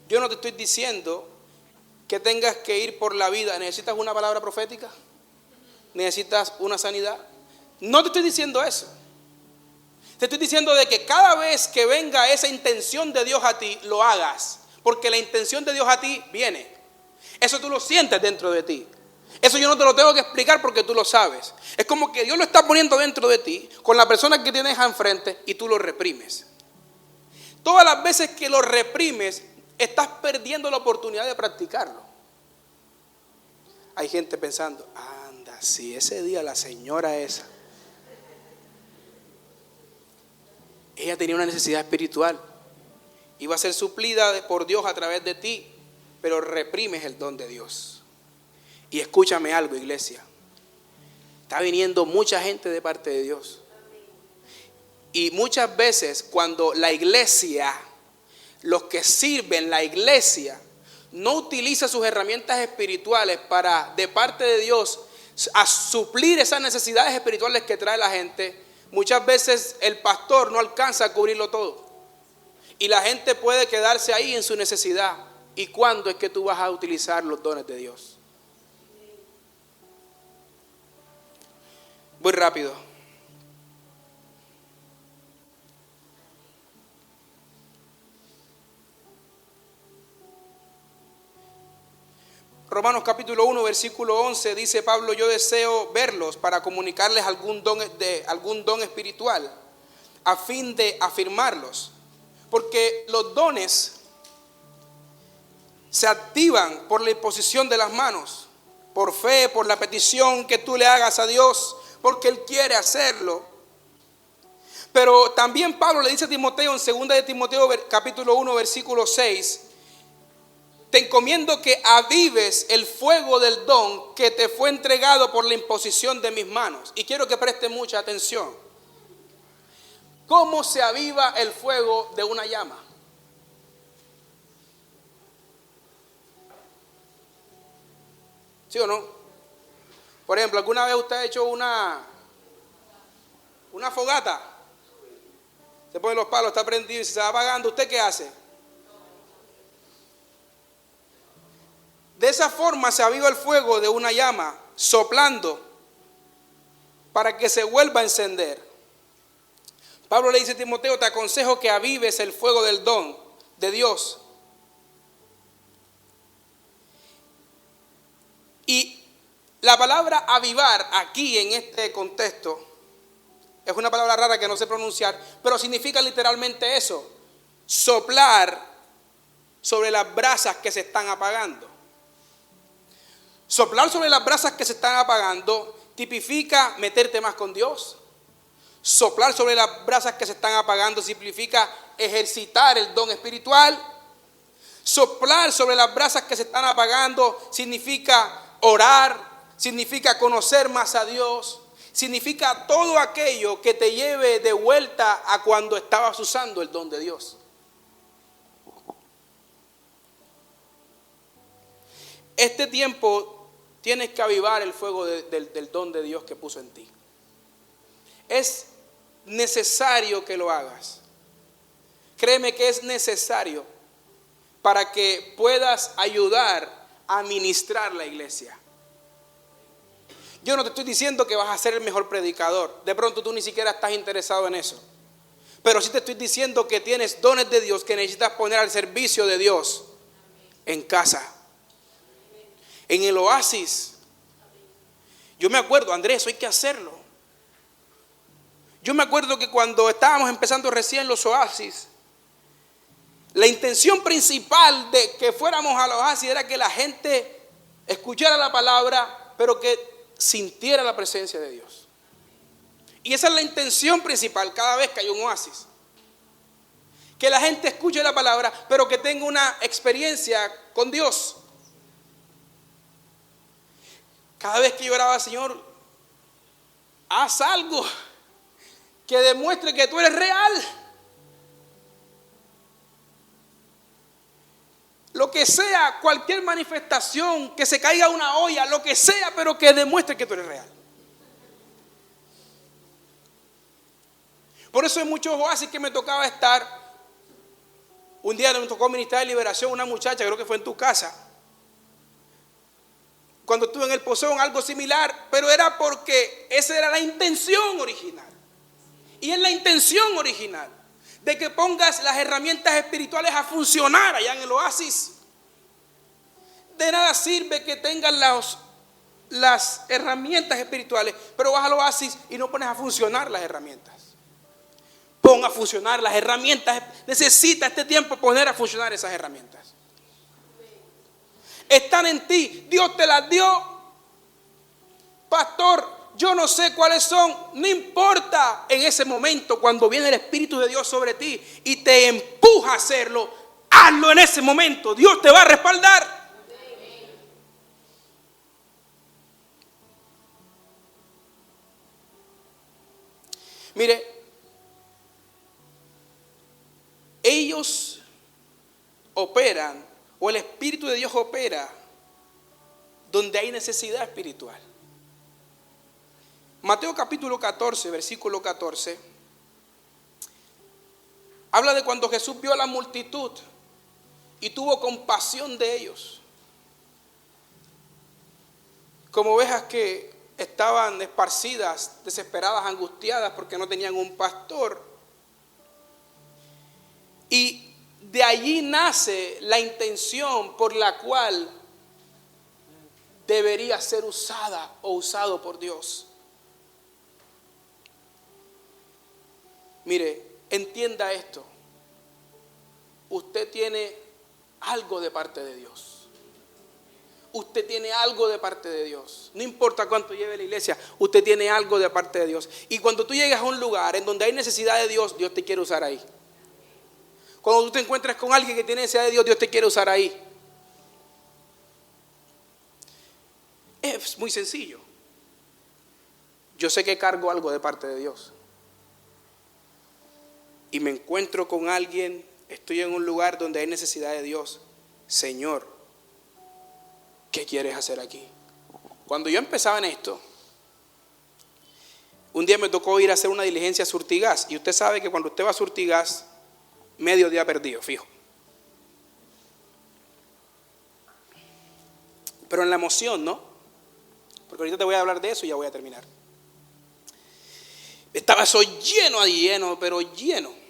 yo no te estoy diciendo que tengas que ir por la vida. ¿Necesitas una palabra profética? ¿Necesitas una sanidad? No te estoy diciendo eso. Te estoy diciendo de que cada vez que venga esa intención de Dios a ti, lo hagas. Porque la intención de Dios a ti viene. Eso tú lo sientes dentro de ti. Eso yo no te lo tengo que explicar porque tú lo sabes. Es como que Dios lo está poniendo dentro de ti con la persona que tienes enfrente y tú lo reprimes. Todas las veces que lo reprimes, estás perdiendo la oportunidad de practicarlo. Hay gente pensando, anda, si ese día la señora esa, ella tenía una necesidad espiritual, iba a ser suplida por Dios a través de ti, pero reprimes el don de Dios. Y escúchame algo, iglesia, está viniendo mucha gente de parte de Dios. Y muchas veces cuando la iglesia, los que sirven la iglesia, no utiliza sus herramientas espirituales para, de parte de Dios, a suplir esas necesidades espirituales que trae la gente, muchas veces el pastor no alcanza a cubrirlo todo. Y la gente puede quedarse ahí en su necesidad. ¿Y cuándo es que tú vas a utilizar los dones de Dios? Voy rápido. Romanos capítulo 1, versículo 11 dice Pablo: yo deseo verlos para comunicarles algún don espiritual, a fin de afirmarlos. Porque los dones se activan por la imposición de las manos, por fe, por la petición que tú le hagas a Dios, porque Él quiere hacerlo. Pero también Pablo le dice a Timoteo en 2 de Timoteo capítulo 1 versículo 6: te encomiendo que avives el fuego del don que te fue entregado por la imposición de mis manos. Y quiero que preste mucha atención. ¿Cómo se aviva el fuego de una llama? ¿Sí o no? Por ejemplo, ¿alguna vez usted ha hecho una fogata? Se ponen los palos, está prendido y se va apagando. ¿Usted qué hace? De esa forma se aviva el fuego de una llama, soplando para que se vuelva a encender. Pablo le dice a Timoteo: te aconsejo que avives el fuego del don de Dios. Y la palabra avivar aquí en este contexto es una palabra rara que no sé pronunciar, pero significa literalmente eso: soplar sobre las brasas que se están apagando. Soplar sobre las brasas que se están apagando tipifica meterte más con Dios. Soplar sobre las brasas que se están apagando significa ejercitar el don espiritual. Soplar sobre las brasas que se están apagando significa orar, significa conocer más a Dios, significa todo aquello que te lleve de vuelta a cuando estabas usando el don de Dios. Este tiempo tienes que avivar el fuego del don de Dios que puso en ti. Es necesario que lo hagas. Créeme que es necesario para que puedas ayudar a ministrar la iglesia. Yo no te estoy diciendo que vas a ser el mejor predicador. De pronto tú ni siquiera estás interesado en eso. Pero sí te estoy diciendo que tienes dones de Dios que necesitas poner al servicio de Dios en casa, en el oasis. Yo me acuerdo, Andrés, hay que hacerlo. Yo me acuerdo que cuando estábamos empezando recién los oasis, la intención principal de que fuéramos a los oasis era que la gente escuchara la palabra, pero que sintiera la presencia de Dios. Y esa es la intención principal cada vez que hay un oasis. Que la gente escuche la palabra, pero que tenga una experiencia con Dios. Cada vez que yo oraba: Señor, haz algo que demuestre que tú eres real. Lo que sea, cualquier manifestación, que se caiga una olla, lo que sea, pero que demuestre que tú eres real. Por eso hay muchos oasis que me tocaba estar. Un día me tocó ministrar de liberación a una muchacha, creo que fue en tu casa. Cuando estuve en el Pozón, algo similar, pero era porque esa era la intención original. Y es la intención original de que pongas las herramientas espirituales a funcionar allá en el oasis. De nada sirve que tengas las herramientas espirituales, pero vas al oasis y no pones a funcionar las herramientas. Pon a funcionar las herramientas. Necesita este tiempo poner a funcionar esas herramientas. Están en ti. Dios te las dio. Pastor, yo no sé cuáles son. No importa en ese momento cuando viene el Espíritu de Dios sobre ti y te empuja a hacerlo. Hazlo en ese momento. Dios te va a respaldar. Mire, ellos operan, o el Espíritu de Dios opera donde hay necesidad espiritual. Mateo capítulo 14, versículo 14, habla de cuando Jesús vio a la multitud y tuvo compasión de ellos, como ovejas que estaban esparcidas, desesperadas, angustiadas porque no tenían un pastor. Y de allí nace la intención por la cual debería ser usada o usado por Dios. Mire, entienda esto. Usted tiene algo de parte de Dios. Usted tiene algo de parte de Dios. No importa cuánto lleve la iglesia, usted tiene algo de parte de Dios. Y cuando tú llegas a un lugar en donde hay necesidad de Dios, Dios te quiere usar ahí. Cuando tú te encuentras con alguien que tiene necesidad de Dios, Dios te quiere usar ahí. Es muy sencillo. Yo sé que cargo algo de parte de Dios. Y me encuentro con alguien, estoy en un lugar donde hay necesidad de Dios. Señor, ¿qué quieres hacer aquí? Cuando yo empezaba en esto, un día me tocó ir a hacer una diligencia a Surtigas. Y usted sabe que cuando usted va a Surtigas, medio día perdido, fijo. Pero en la emoción, ¿no? Porque ahorita te voy a hablar de eso y ya voy a terminar. Estaba eso lleno, pero lleno.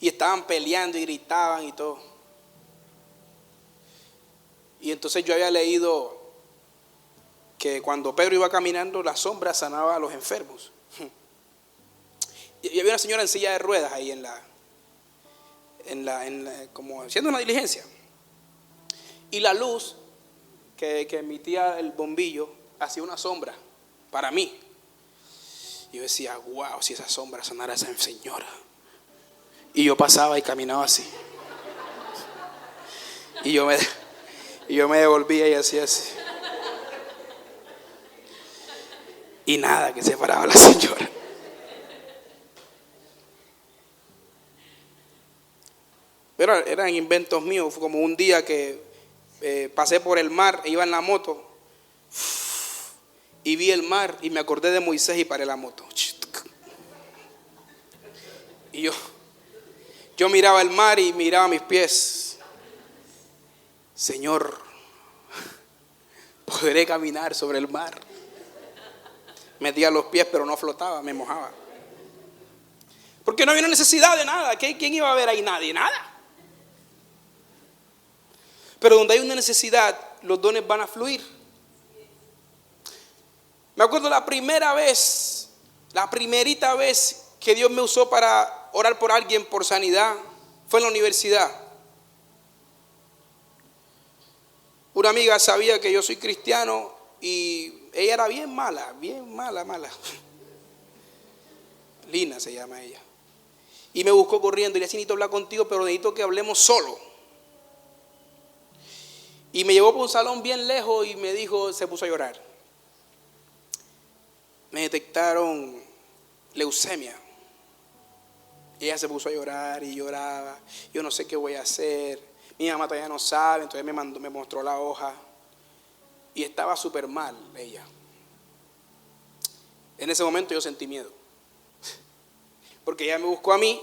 Y estaban peleando y gritaban y todo. Y entonces yo había leído que cuando Pedro iba caminando, la sombra sanaba a los enfermos. Y había una señora en silla de ruedas ahí como haciendo una diligencia. Y la luz que emitía el bombillo hacía una sombra para mí. Y yo decía, wow, si esa sombra sanara a esa señora. Y yo pasaba y caminaba así. Y yo me devolvía y hacía así. Y nada, que se paraba la señora. Pero eran inventos míos. Fue como un día que pasé por el mar, iba en la moto y vi el mar y me acordé de Moisés y paré la moto. Y yo miraba el mar y miraba mis pies. Señor, podré caminar sobre el mar. Metía los pies pero no flotaba, me mojaba. Porque no había necesidad de nada. ¿Quién iba a ver ahí? Nadie, nada. Pero donde hay una necesidad, los dones van a fluir. Me acuerdo la primerita vez que Dios me usó para orar por alguien por sanidad, fue en la universidad. Una amiga sabía que yo soy cristiano y ella era bien mala. Lina se llama ella. Y me buscó corriendo y le decía, necesito hablar contigo, pero necesito que hablemos solo. Y me llevó por un salón bien lejos y me dijo, se puso a llorar. Me detectaron leucemia. Y ella se puso a llorar y lloraba. Yo no sé qué voy a hacer. Mi mamá todavía no sabe, entonces me mostró la hoja. Y estaba súper mal ella. En ese momento yo sentí miedo. Porque ella me buscó a mí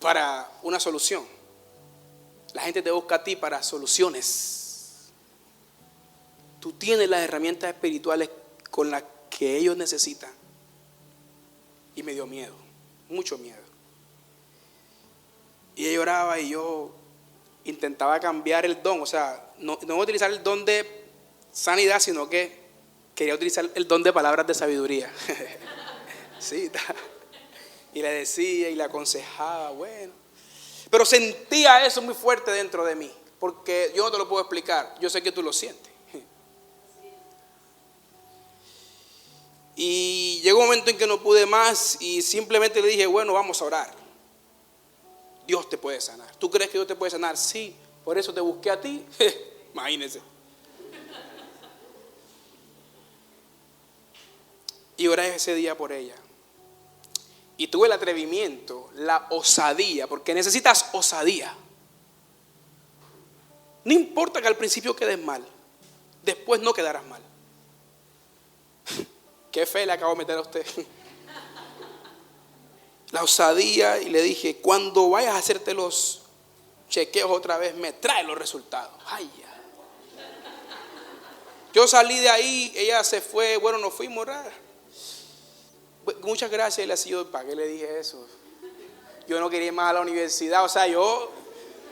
para una solución. La gente te busca a ti para soluciones. Tú tienes las herramientas espirituales con las que ellos necesitan. Y me dio miedo, mucho miedo. Y ella oraba y yo intentaba cambiar el don. O sea, no utilizar el don de sanidad, sino que quería utilizar el don de palabras de sabiduría. Sí, y le decía y le aconsejaba, bueno. Pero sentía eso muy fuerte dentro de mí, porque yo no te lo puedo explicar, yo sé que tú lo sientes. Y llegó un momento en que no pude más y simplemente le dije, bueno, vamos a orar. Dios te puede sanar. ¿Tú crees que Dios te puede sanar? Sí, por eso te busqué a ti. Imagínense. Y oré ese día por ella. Y tuve el atrevimiento, la osadía, porque necesitas osadía. No importa que al principio quedes mal, después no quedarás mal. Qué fe le acabo de meter a usted. La osadía, y le dije, cuando vayas a hacerte los chequeos otra vez, me trae los resultados. Ay, ya. Yo salí de ahí, ella se fue, bueno, nos fuimos, ¿verdad? Muchas gracias, y le decía, ¿para qué le dije eso? Yo no quería ir más a la universidad, o sea, yo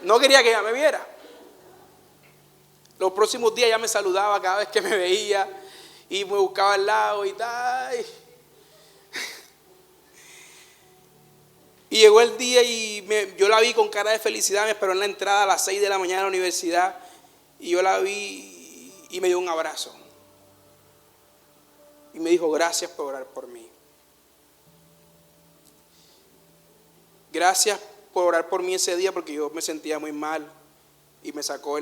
no quería que ella me viera. Los próximos días ella me saludaba cada vez que me veía y me buscaba al lado y tal. Y llegó el día y yo la vi con cara de felicidad, me esperó en la entrada a las 6 de la mañana a la universidad y yo la vi y me dio un abrazo. Y me dijo, gracias por orar por mí. Gracias por orar por mí ese día porque yo me sentía muy mal y me sacó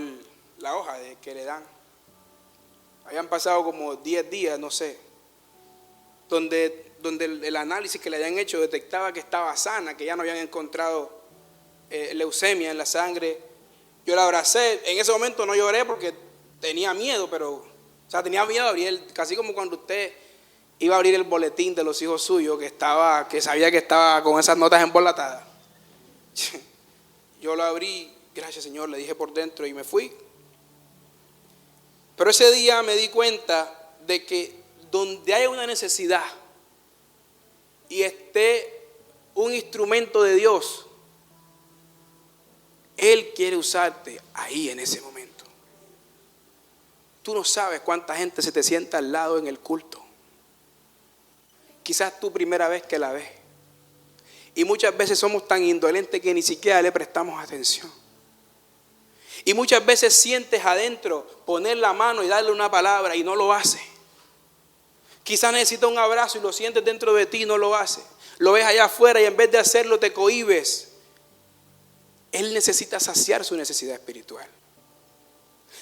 la hoja que le dan. Habían pasado como 10 días, no sé, donde el análisis que le habían hecho detectaba que estaba sana, que ya no habían encontrado leucemia en la sangre. Yo la abracé, en ese momento no lloré porque tenía miedo, tenía miedo de abrir, casi como cuando usted iba a abrir el boletín de los hijos suyos que sabía que estaba con esas notas embolatadas. Yo lo abrí, gracias Señor, le dije por dentro y me fui. Pero ese día me di cuenta de que donde haya una necesidad y esté un instrumento de Dios, Él quiere usarte ahí en ese momento. Tú no sabes cuánta gente se te sienta al lado en el culto. Quizás tu primera vez que la ves. Y muchas veces somos tan indolentes que ni siquiera le prestamos atención. Y muchas veces sientes adentro poner la mano y darle una palabra y no lo hace. Quizás necesita un abrazo y lo sientes dentro de ti y no lo hace. Lo ves allá afuera y en vez de hacerlo te cohibes. Él necesita saciar su necesidad espiritual.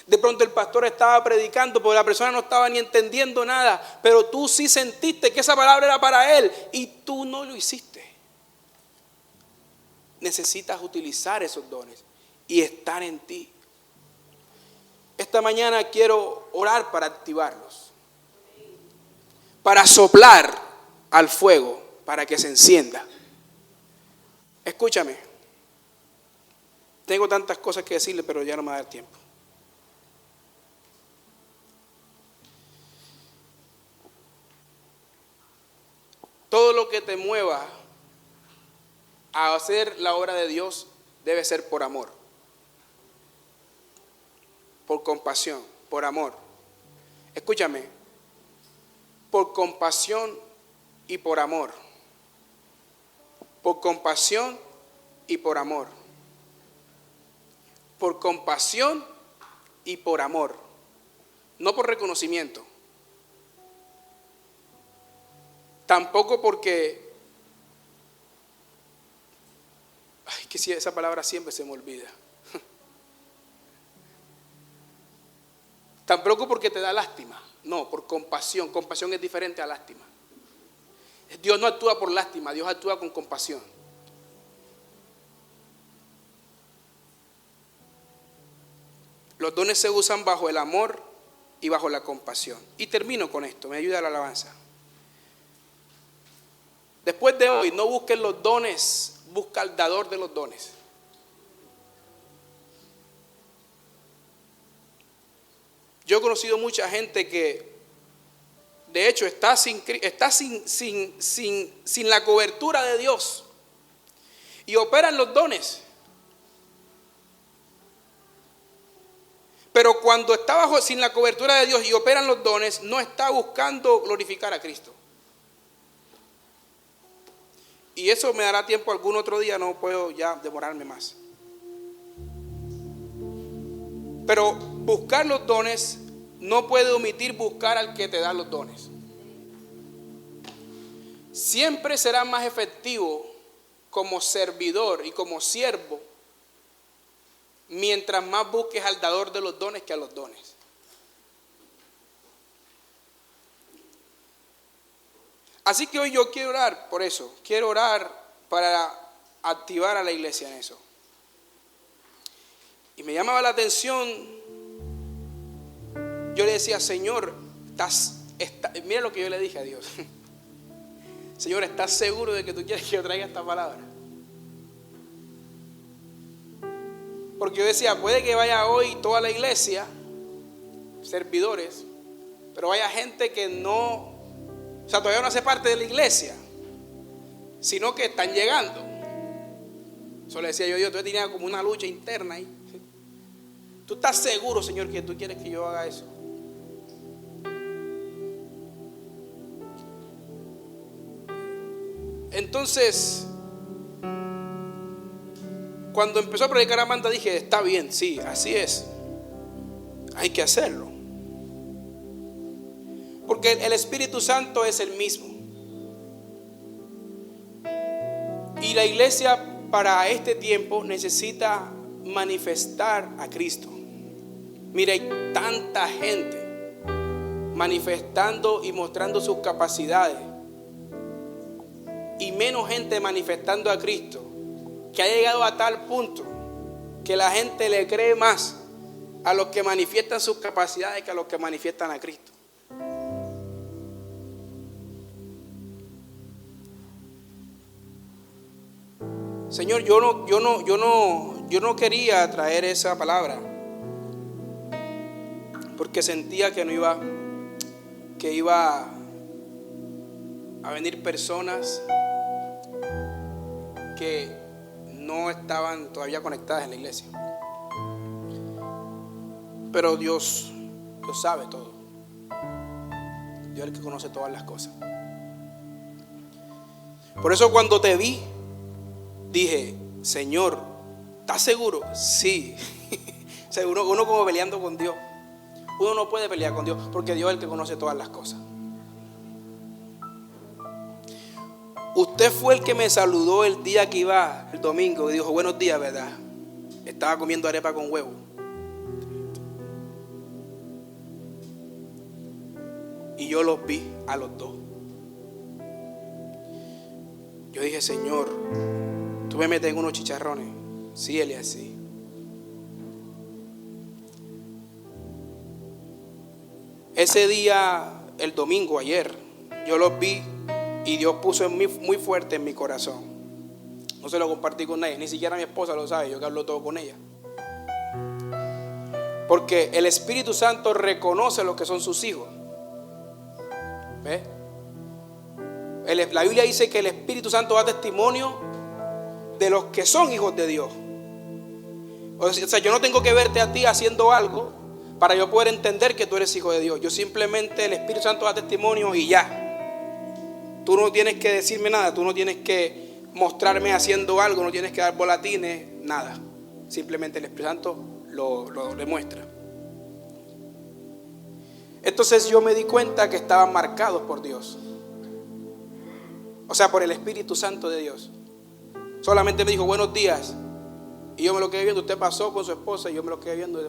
De pronto el pastor estaba predicando porque la persona no estaba ni entendiendo nada, pero tú sí sentiste que esa palabra era para él y tú no lo hiciste. Necesitas utilizar esos dones y estar en ti. Esta mañana quiero orar para activarlos, para soplar al fuego, para que se encienda. Escúchame, tengo tantas cosas que decirle, pero ya no me va a dar tiempo. Todo lo que te mueva a hacer la obra de Dios debe ser por amor, por compasión, por amor. Escúchame, por compasión y por amor. Por compasión y por amor. Por compasión y por amor. No por reconocimiento. Tampoco porque, que si esa palabra siempre se me olvida. Tampoco porque te da lástima. No, por compasión. Compasión es diferente a lástima. Dios no actúa por lástima, Dios actúa con compasión. Los dones se usan bajo el amor y bajo la compasión. Y termino con esto, me ayuda la alabanza. Después de hoy, no busques los dones, busca al dador de los dones. Yo he conocido mucha gente que de hecho, está sin la cobertura de Dios. Y operan los dones. Pero cuando está sin la cobertura de Dios y operan los dones, no está buscando glorificar a Cristo. Y eso me dará tiempo algún otro día, no puedo ya demorarme más. Pero buscar los dones no puede omitir buscar al que te da los dones. Siempre será más efectivo como servidor y como siervo mientras más busques al dador de los dones que a los dones. Así que hoy yo quiero orar por eso. Quiero orar para activar a la iglesia en eso. Y me llamaba la atención. Yo le decía, Señor, mira lo que yo le dije a Dios. Señor, ¿estás seguro de que tú quieres que yo traiga esta palabra? Porque yo decía, puede que vaya hoy toda la iglesia, servidores, pero vaya gente que no, o sea, todavía no hace parte de la iglesia, sino que están llegando. Eso le decía yo tenía como una lucha interna ahí. ¿Tú estás seguro, Señor, que tú quieres que yo haga eso? Entonces, cuando empezó a predicar Amanda, dije, está bien, sí, así es. Hay que hacerlo. Porque el Espíritu Santo es el mismo. Y la iglesia para este tiempo necesita manifestar a Cristo. Mira, hay tanta gente manifestando y mostrando sus capacidades y menos gente manifestando a Cristo, que ha llegado a tal punto que la gente le cree más a los que manifiestan sus capacidades que a los que manifiestan a Cristo. Señor, yo no quería traer esa palabra porque sentía que iba a venir personas que no estaban todavía conectadas en la iglesia. Pero Dios lo sabe todo. Dios es el que conoce todas las cosas. Por eso cuando te vi, dije, Señor, ¿estás seguro? Sí. Uno como peleando con Dios. Uno no puede pelear con Dios porque Dios es el que conoce todas las cosas. Usted fue el que me saludó el día que iba, el domingo, y dijo, buenos días, ¿verdad? Estaba comiendo arepa con huevo. Y yo los vi a los dos. Yo dije, Señor, tú me metes en unos chicharrones. Sí, él es así. Ese día, el domingo, ayer, yo los vi y Dios puso en mí muy fuerte en mi corazón. No se lo compartí con nadie, ni siquiera mi esposa lo sabe, yo que hablo todo con ella. Porque el Espíritu Santo reconoce lo que son sus hijos. ¿Ves? La Biblia dice que el Espíritu Santo da testimonio de los que son hijos de Dios. O sea, yo no tengo que verte a ti haciendo algo para yo poder entender que tú eres hijo de Dios. Yo simplemente, el Espíritu Santo da testimonio y ya. Tú no tienes que decirme nada, tú no tienes que mostrarme haciendo algo, no tienes que dar volatines, nada. Simplemente el Espíritu Santo lo demuestra. Entonces yo me di cuenta que estaban marcados por Dios. O sea, por el Espíritu Santo de Dios. Solamente me dijo, buenos días. Y yo me lo quedé viendo. Usted pasó con su esposa y yo me lo quedé viendo.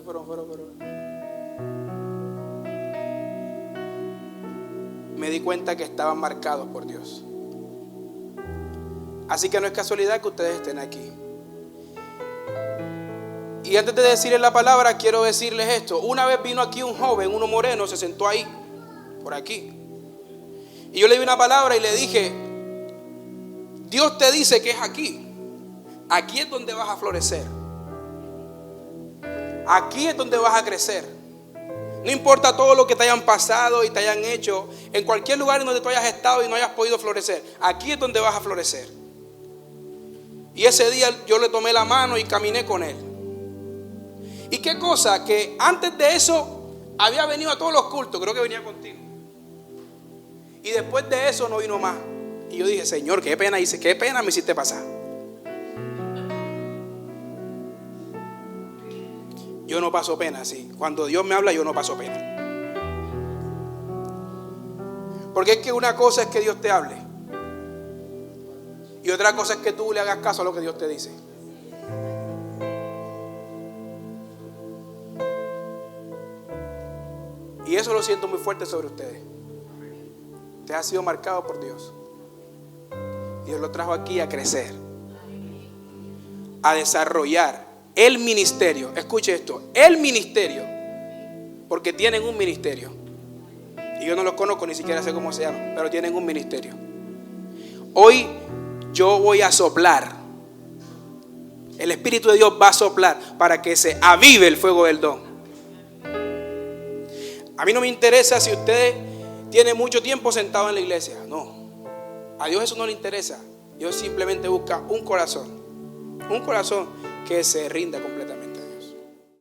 Me di cuenta que estaban marcados por Dios. Así que no es casualidad que ustedes estén aquí. Y antes de decirles la palabra, quiero decirles esto. Una vez vino aquí un joven, uno moreno, se sentó ahí, por aquí. Y yo le di una palabra y le dije, Dios te dice que es aquí. Aquí es donde vas a florecer. Aquí es donde vas a crecer. No importa todo lo que te hayan pasado y te hayan hecho, en cualquier lugar en donde tú hayas estado y no hayas podido florecer, aquí es donde vas a florecer. Y ese día yo le tomé la mano y caminé con él. ¿Y qué cosa? Que antes de eso había venido a todos los cultos, creo que venía contigo. Y después de eso no vino más. Y yo dije, Señor, qué pena hice, qué pena me hiciste pasar. Yo no paso pena, sí. Cuando Dios me habla, yo no paso pena. Porque es que una cosa es que Dios te hable. Y otra cosa es que tú le hagas caso a lo que Dios te dice. Y eso lo siento muy fuerte sobre ustedes. Usted ha sido marcado por Dios. Dios lo trajo aquí a crecer, a desarrollar el ministerio. Escuche esto, el ministerio, porque tienen un ministerio. Y yo no los conozco, ni siquiera sé cómo se llaman, pero tienen un ministerio. Hoy yo voy a soplar. El Espíritu de Dios va a soplar para que se avive el fuego del don. A mí no me interesa si usted tiene mucho tiempo sentado en la iglesia. No, a Dios eso no le interesa. Dios simplemente busca un corazón que se rinda completamente.